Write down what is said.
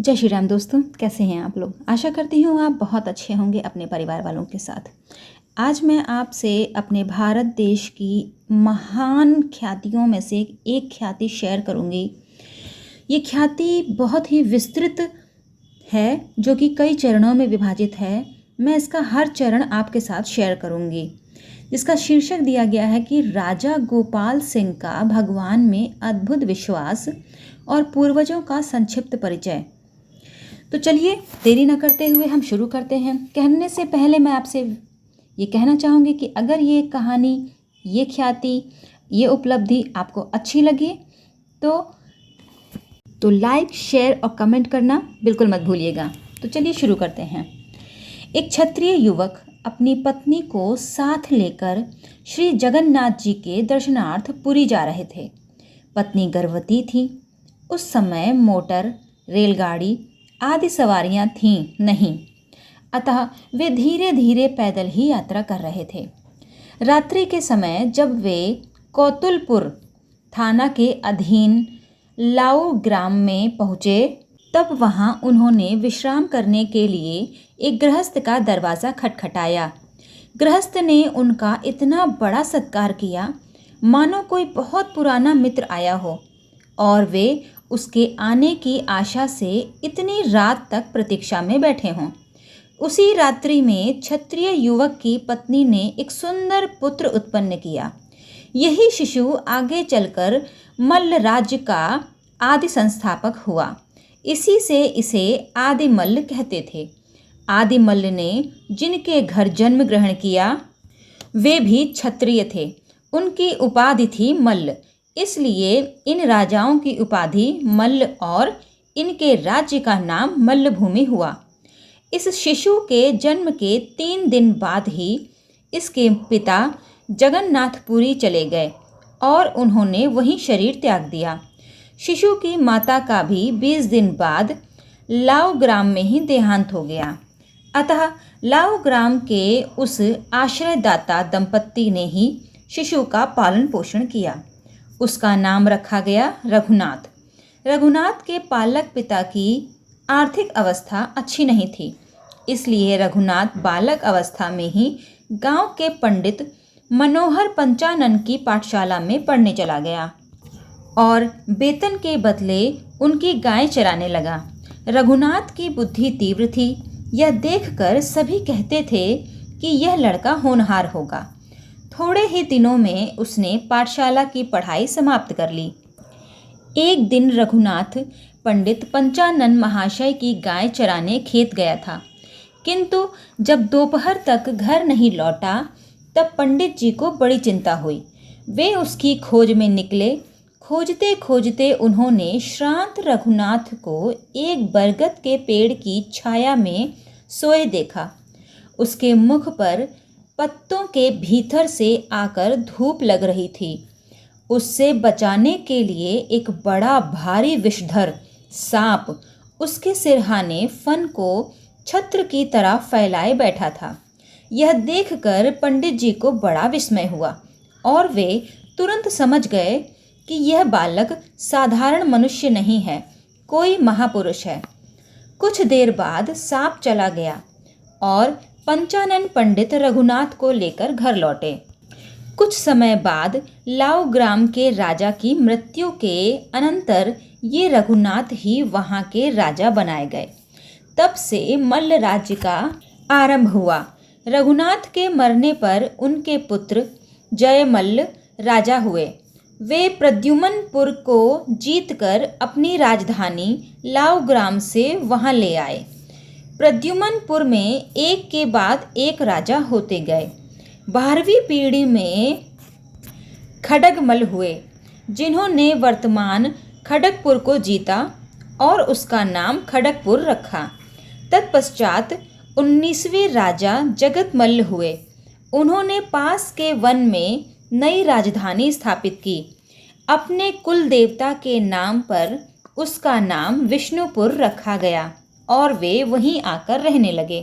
जय श्री राम दोस्तों, कैसे हैं आप लोग। आशा करती हूँ आप बहुत अच्छे होंगे अपने परिवार वालों के साथ। आज मैं आपसे अपने भारत देश की महान ख्यातियों में से एक ख्याति शेयर करूँगी। ये ख्याति बहुत ही विस्तृत है जो कि कई चरणों में विभाजित है। मैं इसका हर चरण आपके साथ शेयर करूँगी, जिसका शीर्षक दिया गया है कि राजा गोपाल सिंह का भगवान में अद्भुत विश्वास और पूर्वजों का संक्षिप्त परिचय। तो चलिए देरी न करते हुए हम शुरू करते हैं। कहने से पहले मैं आपसे ये कहना चाहूँगी कि अगर ये कहानी, ये ख्याति, ये उपलब्धि आपको अच्छी लगे तो लाइक, शेयर और कमेंट करना बिल्कुल मत भूलिएगा। तो चलिए शुरू करते हैं। एक क्षत्रिय युवक अपनी पत्नी को साथ लेकर श्री जगन्नाथ जी के दर्शनार्थ पुरी जा रहे थे। पत्नी गर्भवती थी। उस समय मोटर, रेलगाड़ी आदि सवारियां थीं नहीं, अतः वे धीरे धीरे पैदल ही यात्रा कर रहे थे। रात्रि के समय जब वे कौतुलपुर थाना के अधीन लाऊ ग्राम में पहुँचे, तब वहाँ उन्होंने विश्राम करने के लिए एक गृहस्थ का दरवाज़ा खटखटाया। गृहस्थ ने उनका इतना बड़ा सत्कार किया मानो कोई बहुत पुराना मित्र आया हो, और वे उसके आने की आशा से इतनी रात तक प्रतीक्षा में बैठे हों। उसी रात्रि में क्षत्रिय युवक की पत्नी ने एक सुंदर पुत्र उत्पन्न किया। यही शिशु आगे चलकर मल्ल राज्य का आदि संस्थापक हुआ। इसी से इसे आदि मल्ल कहते थे। आदि मल्ल ने जिनके घर जन्म ग्रहण किया वे भी क्षत्रिय थे। उनकी उपाधि थी मल्ल, इसलिए इन राजाओं की उपाधि मल्ल और इनके राज्य का नाम मल्लभूमि हुआ। इस शिशु के जन्म के 3 दिन बाद ही इसके पिता जगन्नाथपुरी चले गए और उन्होंने वहीं शरीर त्याग दिया। शिशु की माता का भी 20 दिन बाद लाऊ ग्राम में ही देहांत हो गया। अतः लाऊ ग्राम के उस आश्रयदाता दंपत्ति ने ही शिशु का पालन पोषण किया। उसका नाम रखा गया रघुनाथ। रघुनाथ के पालक पिता की आर्थिक अवस्था अच्छी नहीं थी, इसलिए रघुनाथ बालक अवस्था में ही गांव के पंडित मनोहर पंचानन की पाठशाला में पढ़ने चला गया और वेतन के बदले उनकी गाय चराने लगा। रघुनाथ की बुद्धि तीव्र थी। यह देखकर सभी कहते थे कि यह लड़का होनहार होगा। थोड़े ही दिनों में उसने पाठशाला की पढ़ाई समाप्त कर ली। एक दिन रघुनाथ पंडित पंचानन महाशय की गाय चराने खेत गया था, किंतु जब दोपहर तक घर नहीं लौटा तब पंडित जी को बड़ी चिंता हुई। वे उसकी खोज में निकले। खोजते खोजते उन्होंने श्रांत रघुनाथ को एक बरगद के पेड़ की छाया में सोए देखा। उसके मुख पर पत्तों के भीतर से आकर धूप लग रही थी। उससे बचाने के लिए एक बड़ा भारी विषधर सांप उसके सिरहाने फन को छत्र की तरह फैलाए बैठा था। यह देखकर पंडित जी को बड़ा विस्मय हुआ और वे तुरंत समझ गए कि यह बालक साधारण मनुष्य नहीं है, कोई महापुरुष है। कुछ देर बाद सांप चला गया और पंचानन पंडित रघुनाथ को लेकर घर लौटे। कुछ समय बाद लाऊ ग्राम के राजा की मृत्यु के अनंतर ये रघुनाथ ही वहाँ के राजा बनाए गए। तब से मल्ल राज्य का आरंभ हुआ। रघुनाथ के मरने पर उनके पुत्र जयमल्ल राजा हुए। वे प्रद्युम्नपुर को जीतकर अपनी राजधानी लाऊ ग्राम से वहाँ ले आए। प्रद्युम्नपुर में एक के बाद एक राजा होते गए। 12वीं पीढ़ी में खड्गमल हुए, जिन्होंने वर्तमान खड़गपुर को जीता और उसका नाम खड़गपुर रखा। तत्पश्चात 19वें राजा जगतमल्ल हुए। उन्होंने पास के वन में नई राजधानी स्थापित की। अपने कुल देवता के नाम पर उसका नाम विष्णुपुर रखा गया और वे वहीं आकर रहने लगे।